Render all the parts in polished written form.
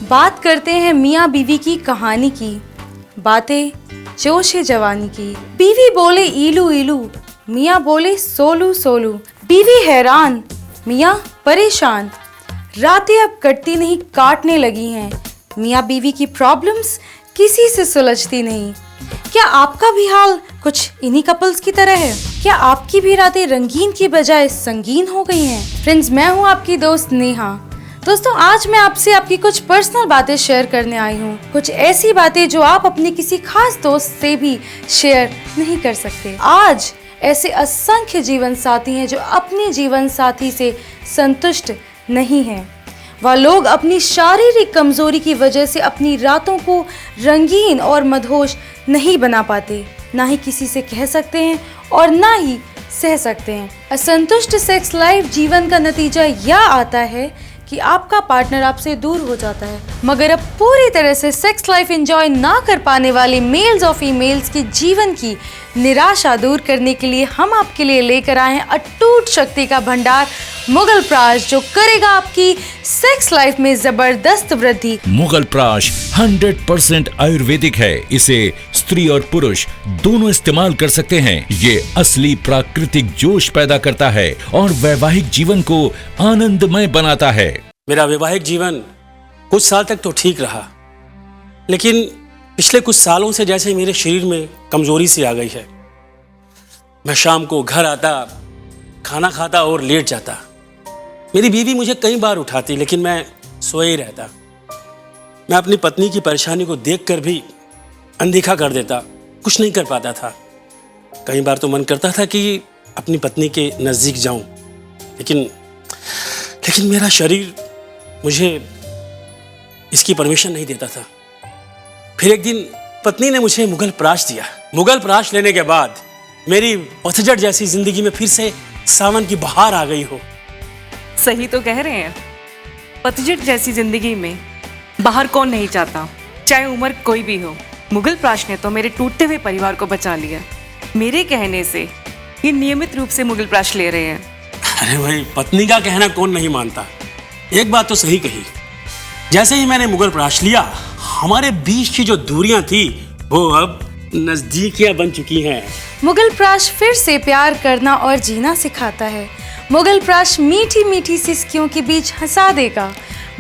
बात करते हैं मियाँ बीवी की कहानी की, बातें जोश जवानी की। बीवी बोले ईलू ईलू, मियाँ बोले सोलू सोलू। बीवी हैरान, मियाँ परेशान। रातें अब कटती नहीं काटने लगी हैं। मियाँ बीवी की प्रॉब्लम्स किसी से सुलझती नहीं। क्या आपका भी हाल कुछ इन्हीं कपल्स की तरह है? क्या आपकी भी रातें रंगीन की बजाय संगीन हो गई हैं? फ्रेंड्स, मैं हूँ आपकी दोस्त नेहा। दोस्तों, आज मैं आपसे आपकी कुछ पर्सनल बातें शेयर करने आई हूँ। कुछ ऐसी बातें जो आप अपने किसी खास दोस्त से भी शेयर नहीं कर सकते। आज ऐसे असंख्य जीवन साथी हैं जो अपने जीवन साथी से संतुष्ट नहीं हैं। वह लोग अपनी शारीरिक कमजोरी की वजह से अपनी रातों को रंगीन और मदहोश नहीं बना पाते। ना ही किसी से कह सकते हैं और ना ही सह सकते हैं। असंतुष्ट सेक्स लाइफ जीवन का नतीजा यह आता है कि आपका पार्टनर आपसे दूर हो जाता है। मगर अब पूरी तरह से सेक्स लाइफ एंजॉय ना कर पाने वाले मेल्स और फीमेल्स के जीवन की निराशा दूर करने के लिए हम आपके लिए लेकर आए हैं अटूट शक्ति का भंडार मुगल प्राश, जो करेगा आपकी सेक्स लाइफ में जबरदस्त वृद्धि। मुगल प्राश 100% आयुर्वेदिक है। इसे स्त्री और पुरुष दोनों इस्तेमाल कर सकते हैं। ये असली प्राकृतिक जोश पैदा करता है और वैवाहिक जीवन को आनंदमय बनाता है। मेरा वैवाहिक जीवन कुछ साल तक तो ठीक रहा, लेकिन पिछले कुछ सालों से जैसे मेरे शरीर में कमजोरी सी आ गई है। मैं शाम को घर आता, खाना खाता और लेट जाता। मेरी बीवी मुझे कई बार उठाती, लेकिन मैं सोए ही रहता। मैं अपनी पत्नी की परेशानी को देखकर भी अनदेखा कर देता, कुछ नहीं कर पाता था। कई बार तो मन करता था कि अपनी पत्नी के नज़दीक जाऊं, लेकिन मेरा शरीर मुझे इसकी परमिशन नहीं देता था। फिर एक दिन पत्नी ने मुझे मुगल प्राश दिया। मुगल प्राश लेने के बाद मेरी पतझड़ जैसी जिंदगी में फिर से सावन की बहार आ गई हो। सही तो कह रहे हैं। पतझड़ जैसी जिंदगी में बाहर कौन नहीं चाहता, चाहे उम्र कोई भी हो। मुगल प्राश ने तो मेरे टूटते हुए परिवार को बचा लिया। मेरे कहने से ये नियमित रूप से मुगल प्राश ले रहे हैं। अरे भाई, पत्नी का कहना कौन नहीं मानता। एक बात तो सही कही, जैसे ही मैंने मुगल प्राश लिया, हमारे बीच की जो दूरियां थी वो अब नजदीकियां बन चुकी हैं। मुगल प्राश फिर से प्यार करना और जीना सिखाता है। मुगल प्राश मीठी मीठी सिसकियों के बीच हंसा देगा,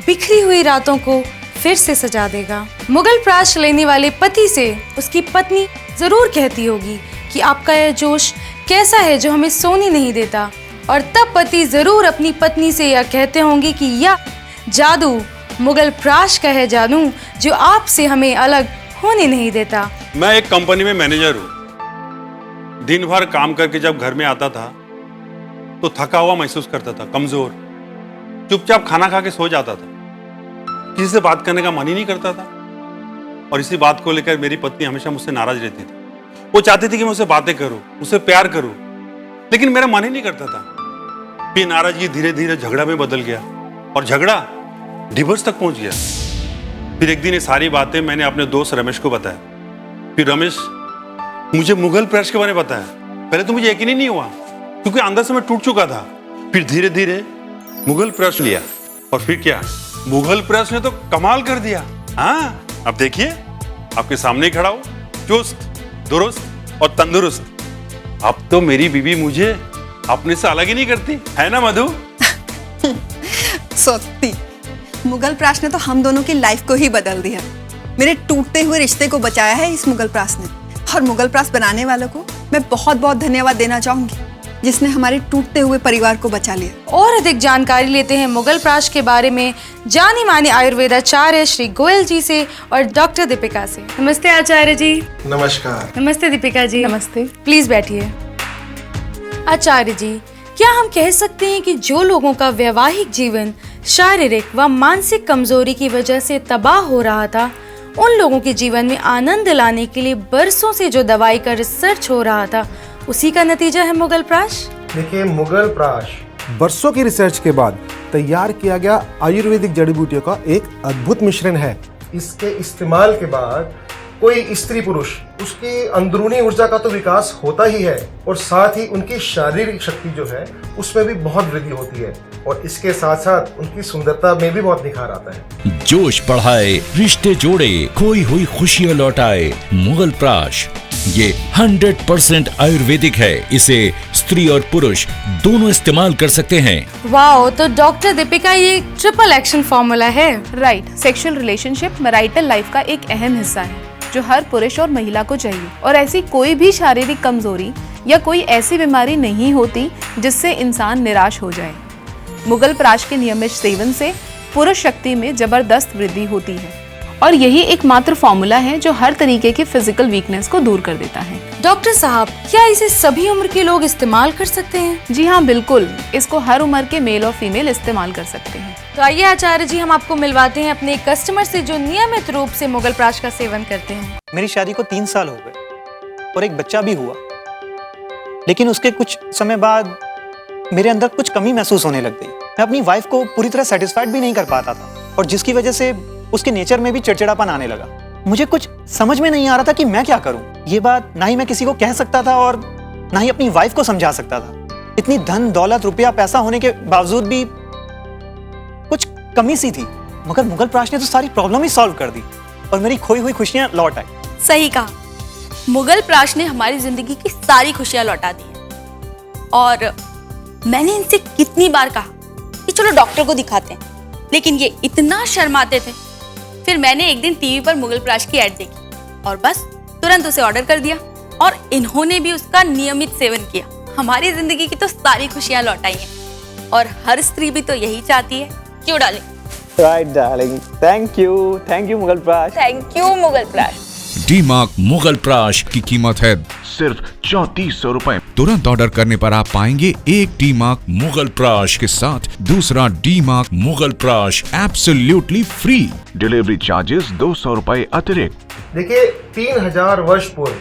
बिखरी हुई रातों को फिर से सजा देगा। मुगल प्राश लेने वाले पति से उसकी पत्नी जरूर कहती होगी कि आपका यह जोश कैसा है जो हमें सोने नहीं देता, और तब पति जरूर अपनी पत्नी से यह कहते होंगे कि यह जादू मुगल प्राश का है जादू जो आपसे हमें अलग होने नहीं देता। मैं एक कंपनी में मैनेजर हूँ। दिन भर काम करके जब घर में आता था तो थका हुआ महसूस करता था, कमजोर। चुपचाप खाना खा के सो जाता था। किसी से बात करने का मन ही नहीं करता था, और इसी बात को लेकर मेरी पत्नी हमेशा मुझसे नाराज रहती थी। वो चाहती थी कि मैं उससे बातें करूं, उससे प्यार करूं, लेकिन मेरा मन ही नहीं करता था। फिर नाराजगी धीरे धीरे झगड़ा में बदल गया, और झगड़ा डिवोर्स तक पहुंच गया। फिर एक दिन ये सारी बातें मैंने अपने दोस्त रमेश को बताया। फिर रमेश मुझे मुगल प्राश के बारे में बताया। पहले तो मुझे यकीन ही नहीं हुआ, क्योंकि अंदर से मैं टूट चुका था। फिर धीरे धीरे मुगल प्राश लिया, और फिर क्या, मुगल प्राश ने तो कमाल कर दिया। हाँ, अब देखिए आपके सामने ही खड़ा हो, चुस्त दुरुस्त और तंदुरुस्त। अब तो मेरी बीवी मुझे अपने से अलग ही नहीं करती, है ना मधु? सत्ती, मुगल प्राश ने तो हम दोनों की लाइफ को ही बदल दिया। मेरे टूटते हुए रिश्ते को बचाया है इस मुगल प्राश ने। और मुगल प्राश बनाने वालों को मैं बहुत बहुत धन्यवाद देना चाहूंगी, जिसने हमारे टूटते हुए परिवार को बचा लिया। और अधिक जानकारी लेते हैं मुगल प्राश के बारे में जानी मानी आयुर्वेदाचार्य श्री गोयल जी से और डॉक्टर दीपिका से। नमस्ते आचार्य जी। नमस्कार। नमस्ते दीपिका जी। नमस्ते। प्लीज बैठिए। आचार्य जी, क्या हम कह सकते हैं कि जो लोगों का वैवाहिक जीवन शारीरिक व मानसिक कमजोरी की वजह से तबाह हो रहा था, उन लोगों के जीवन में आनंद लाने के लिए बरसों से जो दवाई का रिसर्च हो रहा था, उसी का नतीजा है मुगल प्राश? देखिए, मुगल प्राश बरसों की रिसर्च के बाद तैयार किया गया आयुर्वेदिक जड़ी बूटियों का एक अद्भुत मिश्रण है। इसके इस्तेमाल के बाद कोई स्त्री पुरुष, उसकी अंदरूनी ऊर्जा का तो विकास होता ही है, और साथ ही उनकी शारीरिक शक्ति जो है उसमें भी बहुत वृद्धि होती है। और इसके साथ साथ उनकी सुंदरता में भी बहुत निखार आता है। जोश बढ़ाए, रिश्ते जोड़े, खोई हुई खुशियां लौटाए। मुगल प्राश ये 100% आयुर्वेदिक है। इसे स्त्री और पुरुष दोनों इस्तेमाल कर सकते हैं। वाओ, तो डॉक्टर दीपिका ये ट्रिपल एक्शन फॉर्मूला है। Right, sexual relationship marital life का एक अहम हिस्सा है जो हर पुरुष और महिला को चाहिए। और ऐसी कोई भी शारीरिक कमजोरी या कोई ऐसी बीमारी नहीं होती जिससे इंसान निराश हो जाए। मुगल प्राश के नियमित सेवन से पुरुष शक्ति में जबरदस्त वृद्धि होती है और यही एकमात्र फॉर्मूला है जो हर तरीके की फिजिकल वीकनेस को दूर कर देता है। डॉक्टर साहब, क्या इसे सभी उम्र के लोग इस्तेमाल कर सकते हैं? जी हाँ, बिल्कुल। इसको हर उम्र के मेल और फीमेल इस्तेमाल कर सकते हैं। तो आइए आचार्य जी, हम आपको मिलवाते हैं अपने कस्टमर से जो नियमित रूप से मुगल प्राश का सेवन करते हैं। मेरी शादी को 3 साल हो गए और एक बच्चा भी हुआ, लेकिन उसके कुछ समय बाद मेरे अंदर कुछ कमी महसूस होने लग गई। मैं अपनी वाइफ को पूरी तरह सेटिस्फाइड भी नहीं कर पाता था और जिसकी वजह से उसके नेचर में भी चिड़चिड़ापन आने लगा। मुझे कुछ समझ में नहीं आ रहा था कि मैं क्या करूं। ये बात ना ही मैं किसी को कह सकता था और ना ही अपनी वाइफ को समझा सकता था। इतनी धन दौलत रुपया पैसा होने के बावजूद भी कुछ कमी सी थी, मगर मुगल प्राश ने तो सारी प्रॉब्लम ही सॉल्व कर दी और मेरी खोई हुई खुशियां लौट आई। सही कहा, मुगल प्राश ने हमारी जिंदगी की सारी खुशियां लौटा दी हैं। और मैंने इनसे कितनी बार कहा कि चलो डॉक्टर को दिखाते हैं, लेकिन ये इतना शर्माते थे। फिर मैंने एक दिन टीवी पर मुगल प्राश की ऐड देखी और बस तुरंत उसे ऑर्डर कर दिया और इन्होंने भी उसका नियमित सेवन किया। हमारी जिंदगी की तो सारी खुशियां लौटाई हैं और हर स्त्री भी तो यही चाहती है, क्यों डालें? Right darling, thank you Mughal Prash. Thank you Mughal Prash. D mark Mughal Prash की कीमत है सिर्फ 3400 रुपए। तुरंत ऑर्डर करने पर आप पाएंगे एक डी-मार्क मुगल प्राश के साथ दूसरा D mark Mughal Prash absolutely free. Delivery charges 200 रुपए अतिरिक्त। देखिए, 3000 वर्ष पूर्व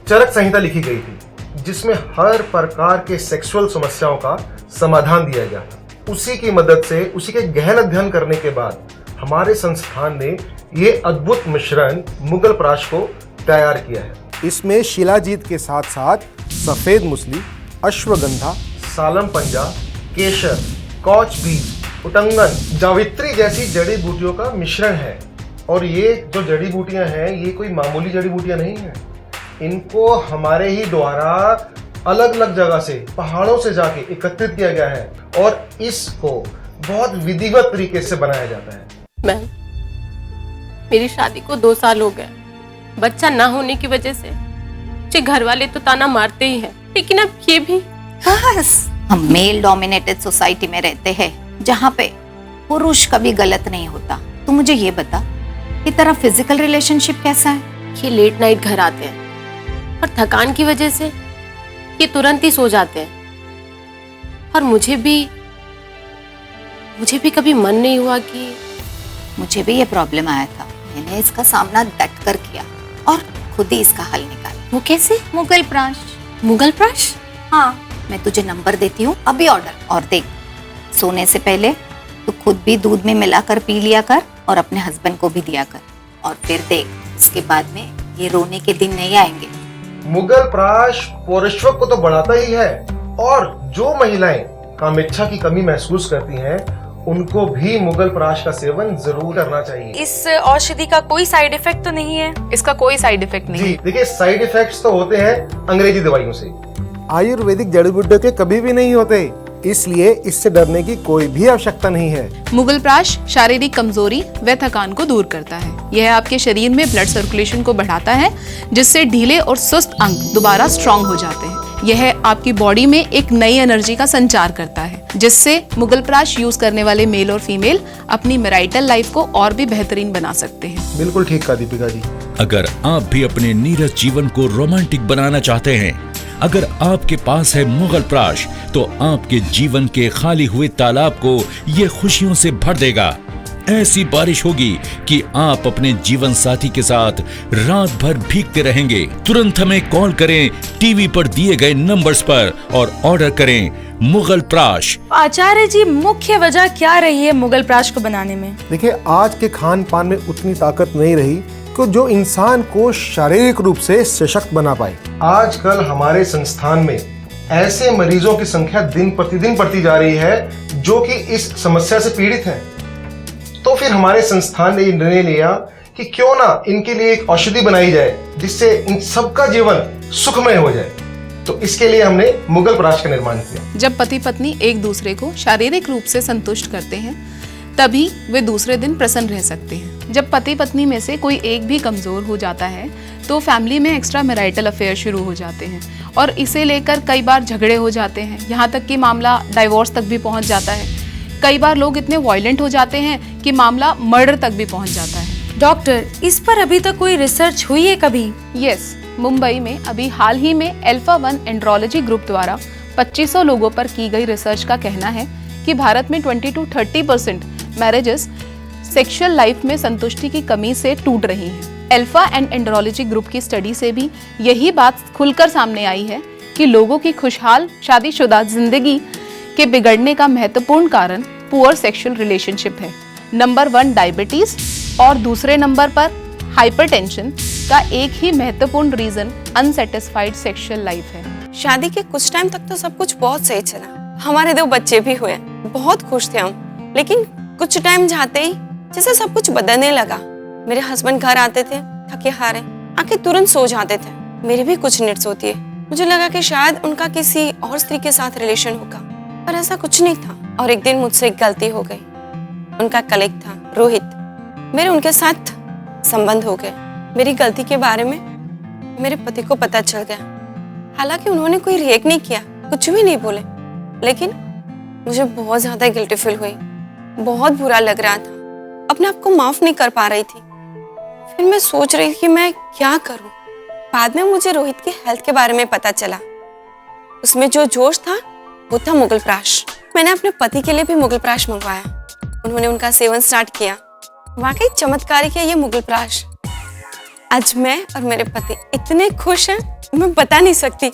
चरक संहिता लिखी गई थी जिसमें हर प्रकार के सेक्सुअल समस्याओं का समाधान दिया गया था। उसी की मदद से, उसी के गहन अध्ययन करने के बाद हमारे संस्थान ने ये अद्भुत मिश्रण मुगल प्राश को तैयार किया है। इसमें शिलाजीत के साथ साथ सफेद मूसली, अश्वगंधा, सालम पंजा, केशर, कौच बीज, उटंगन, जावित्री जैसी जड़ी बूटियों का मिश्रण है। और ये जो जड़ी बूटियां हैं, ये कोई मामूली जड़ी बूटियां नहीं हैं। इनको हमारे ही द्वारा अलग अलग जगह से, पहाड़ों से जाके एकत्रित किया गया है और इसको बहुत विधिवत तरीके से बनाया जाता है। मैम, मेरी शादी को 2 साल हो गए। बच्चा ना होने की वजह से मुझे घर वाले तो ताना मारते ही हैं, लेकिन अब ये भी। बस, हम मेल डोमिनेटेड सोसाइटी में रहते हैं जहाँ पे पुरुष कभी गलत नहीं होता। तो मुझे ये बता कि तेरा फिजिकल रिलेशनशिप कैसा है? ये लेट नाइट घर आते हैं और थकान की वजह से ये तुरंत ही सो जाते हैं और मुझे भी कभी मन नहीं हुआ कि। मुझे भी ये प्रॉब्लम आया था, मैंने इसका सामना डट कर किया और खुद ही इसका हल निकाला। वो कैसे? मुगल प्राश। मुगल प्राश? हाँ, मैं तुझे नंबर देती हूँ, अभी ऑर्डर। और देख, सोने से पहले तू खुद भी दूध में मिलाकर पी लिया कर और अपने हस्बैंड को भी दिया कर। और फिर देख, इसके बाद में ये रोने के दिन नहीं आएंगे। मुगल प्राश पौरुषत्व को तो बढ़ाता ही है और जो महिलाएं कामेच्छा की कमी महसूस करती हैं उनको भी मुगल प्राश का सेवन जरूर करना चाहिए। इस औषधि का कोई साइड इफेक्ट तो नहीं है? इसका कोई साइड इफेक्ट नहीं जी, है। देखिए, साइड इफेक्ट्स तो होते हैं अंग्रेजी दवाइयों से, आयुर्वेदिक जड़ी बूटियों के कभी भी नहीं होते, इसलिए इससे डरने की कोई भी आवश्यकता नहीं है। मुगल प्राश शारीरिक कमजोरी व थकान को दूर करता है। यह आपके शरीर में ब्लड सर्कुलेशन को बढ़ाता है, जिससे ढीले और सुस्त अंग दोबारा स्ट्रांग हो जाते हैं। यह आपकी बॉडी में एक नई एनर्जी का संचार करता है, जिससे मुगल प्राश यूज करने वाले मेल और फीमेल अपनी मैरिटल लाइफ को और भी बेहतरीन बना सकते हैं। बिल्कुल ठीक कहा दीपिका जी। अगर आप भी अपने नीरस जीवन को रोमांटिक बनाना चाहते हैं, अगर आपके पास है मुगल प्राश, तो आपके जीवन के खाली हुए तालाब को ये खुशियों से भर देगा। ऐसी बारिश होगी कि आप अपने जीवन साथी के साथ रात भर भीगते रहेंगे। तुरंत हमें कॉल करें टीवी पर दिए गए नंबर्स पर और ऑर्डर करें मुगल प्राश। आचार्य जी, मुख्य वजह क्या रही है मुगल प्राश को बनाने में? देखिए, आज के खान पान में उतनी ताकत नहीं रही कि जो इंसान को शारीरिक रूप से सशक्त बना पाए। आजकल हमारे संस्थान में ऐसे मरीजों की संख्या दिन प्रतिदिन बढ़ती जा रही है जो कि इस समस्या से पीड़ित हैं। तो फिर हमारे संस्थान ने निर्णय लिया कि क्यों ना इनके लिए एक औषधि बनाई जाए जिससे इन सबका जीवन सुखमय हो जाए। तो इसके लिए हमने मुगल प्राश का निर्माण किया। जब पति पत्नी एक दूसरे को शारीरिक रूप से संतुष्ट करते हैं तभी वे दूसरे दिन प्रसन्न रह सकते हैं। जब पति पत्नी में से कोई एक भी कमजोर हो जाता है तो फैमिली में एक्स्ट्रा मैरिटल अफेयर शुरू हो जाते हैं और इसे लेकर कई बार झगड़े हो जाते हैं, यहाँ तक कि मामला डाइवोर्स तक भी पहुँच जाता है। कई बार लोग इतने वायलेंट हो जाते हैं कि मामला मर्डर तक भी पहुँच जाता है। डॉक्टर, इस पर अभी तक कोई रिसर्च हुई है कभी? यस, मुंबई में अभी हाल ही में अल्फा 1 एंड्रोलॉजी ग्रुप द्वारा 2500 लोगों पर की गई रिसर्च का कहना है कि भारत में 20 to 30% मैरिजेस सेक्सुअल लाइफ में संतुष्टि की कमी से टूट रही हैं। अल्फा एंड एंड्रोलॉजी ग्रुप की स्टडी से भी यही बात खुलकर सामने आई है कि लोगों की खुशहाल शादीशुदा जिंदगी के बिगड़ने का महत्वपूर्ण कारण पुअर सेक्सुअल रिलेशनशिप है। नंबर 1 डायबिटीज और दूसरे नंबर पर हाइपरटेंशन का एक ही महत्वपूर्ण रीजन अनसेटिस्फाइड सेक्सुअल लाइफ है। शादी के कुछ टाइम तक तो सब कुछ बहुत सही चला, हमारे 2 बच्चे भी हुए, बहुत खुश थे हम। लेकिन कुछ टाइम जाते ही जैसे सब कुछ बदलने लगा। मेरे हस्बैंड घर आते थे थके हारे, आके तुरंत सो जाते थे। मेरी भी कुछ नीड्स होती है। मुझे लगा कि शायद उनका किसी और स्त्री के साथ रिलेशन होगा, पर ऐसा कुछ नहीं था। और एक दिन मुझसे एक गलती हो गई। उनका कलीग था रोहित, मेरे उनके साथ संबंध हो गए। मेरी गलती के बारे में मेरे पति को पता चल गया। हालांकि उन्होंने कोई रिएक्ट नहीं किया, कुछ भी नहीं बोले, लेकिन मुझे बहुत ज्यादा गिल्टी फील हुई। बहुत बुरा लग रहा था, अपने आप को माफ नहीं कर पा रही थी। फिर मैं सोच रही थी कि मैं क्या करूं। बाद में मुझे रोहित की हेल्थ के बारे में पता चला। उसमें जो जोश था वो था मुगल प्राश। मैंने अपने पति के लिए भी मुगल प्राश मंगवाया। उन्होंने उनका सेवन स्टार्ट किया। वाकई चमत्कारिक है ये मुगल प्राश। आज मैं और मेरे पति इतने खुश हैं, मैं बता नहीं सकती।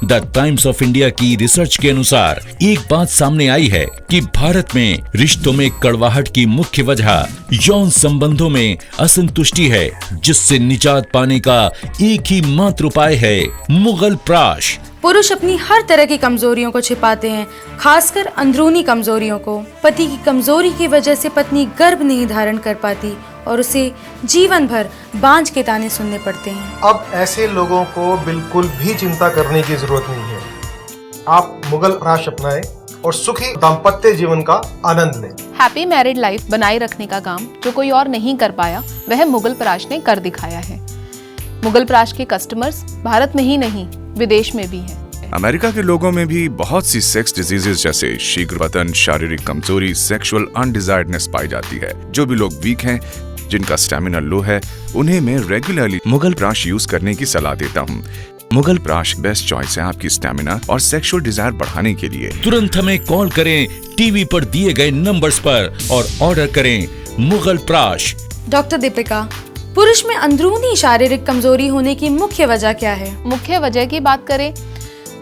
द टाइम्स ऑफ इंडिया की रिसर्च के अनुसार एक बात सामने आई है कि भारत में रिश्तों में कड़वाहट की मुख्य वजह यौन संबंधों में असंतुष्टि है, जिससे निजात पाने का एक ही मात्र उपाय है मुगल प्राश। पुरुष अपनी हर तरह की कमजोरियों को छिपाते हैं, खासकर अंदरूनी कमजोरियों को। पति की कमजोरी की वजह से पत्नी गर्भ नहीं धारण कर पाती और उसे जीवन भर बांझ के ताने सुनने पड़ते हैं। अब ऐसे लोगों को बिल्कुल भी चिंता करने की जरूरत नहीं है। आप मुगल प्राश अपनाएं और सुखी दाम्पत्य जीवन का आनंद लें। हैप्पी मैरिड लाइफ बनाए रखने का काम जो कोई और नहीं कर पाया, वह मुगल प्राश ने कर दिखाया है। मुगल प्राश के कस्टमर्स भारत में ही नहीं, विदेश में भी हैं। अमेरिका के लोगों में भी बहुत सी सेक्स डिजीजेस जैसे शीघ्र पतन, शारीरिक कमजोरी, सेक्सुअल अनडिजायर्डनेस पाई जाती है। जो भी लोग वीक हैं, जिनका स्टेमिना लो है, उन्हें मैं रेगुलरली मुगल प्राश यूज करने की सलाह देता हूँ। मुगल प्राश बेस्ट चॉइस है आपकी स्टेमिना और सेक्सुअल डिजायर बढ़ाने के लिए। तुरंत हमें कॉल करें टीवी पर दिए गए नंबर्स पर और ऑर्डर करें मुगल प्राश। डॉक्टर दीपिका, पुरुष में अंदरूनी शारीरिक कमजोरी होने की मुख्य वजह क्या है? मुख्य वजह की बात करें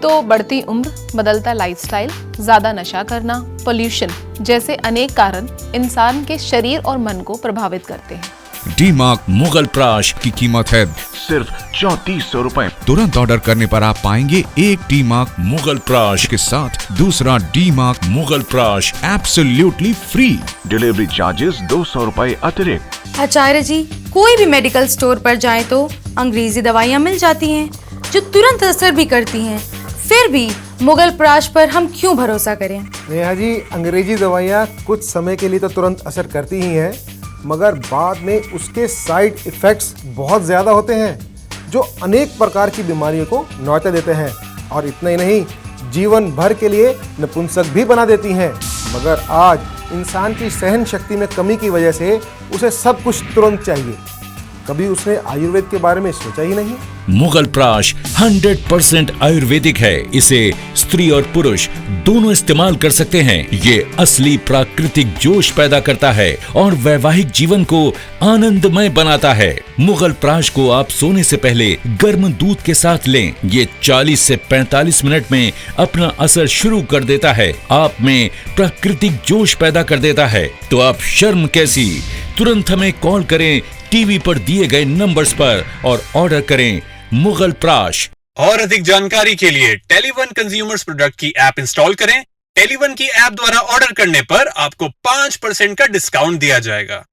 तो बढ़ती उम्र, बदलता लाइफस्टाइल, ज्यादा नशा करना, पोल्यूशन जैसे अनेक कारण इंसान के शरीर और मन को प्रभावित करते हैं। डी मार्क मुगल प्राश की कीमत है सिर्फ 3400 रुपए। तुरंत ऑर्डर करने पर आप पाएंगे एक डी मार्क मुगल प्राश के साथ दूसरा D mark Mughal Prash absolutely free. Delivery charges 200 रुपए अतिरिक्त। आचार्य जी, कोई भी मेडिकल स्टोर पर जाएं तो अंग्रेजी दवाइयाँ मिल जाती हैं जो तुरंत असर भी करती हैं। फिर भी मुगल प्राश पर हम क्यों भरोसा करें? नेहा जी, अंग्रेजी दवाइयाँ कुछ समय के लिए तो तुरंत असर करती ही हैं, मगर बाद में उसके साइड इफ़ेक्ट्स बहुत ज़्यादा होते हैं जो अनेक प्रकार की बीमारियों को न्योता देते हैं और इतना ही नहीं, जीवन भर के लिए नपुंसक भी बना देती हैं। मगर आज इंसान की सहन शक्ति में कमी की वजह से उसे सब कुछ तुरंत चाहिए। कभी उसने आयुर्वेद के बारे में सोचा ही नहीं। मुगल प्राश 100% आयुर्वेदिक है। इसे स्त्री और पुरुष दोनों इस्तेमाल कर सकते हैं। ये असली प्राकृतिक जोश पैदा करता है और वैवाहिक जीवन को आनंदमय बनाता है। मुगल प्राश को आप सोने से पहले गर्म दूध के साथ लें। ये 40 से 45 मिनट में अपना असर शुरू कर देता है। आप में प्राकृतिक जोश पैदा कर देता है। तो आप शर्म कैसी, तुरंत हमें कॉल करें टीवी पर दिए गए नंबर्स पर और ऑर्डर करें मुगल प्राश। और अधिक जानकारी के लिए टेलीवन कंज्यूमर्स प्रोडक्ट की ऐप इंस्टॉल करें टेलीवन की ऐप द्वारा ऑर्डर करने पर आपको 5% का डिस्काउंट दिया जाएगा।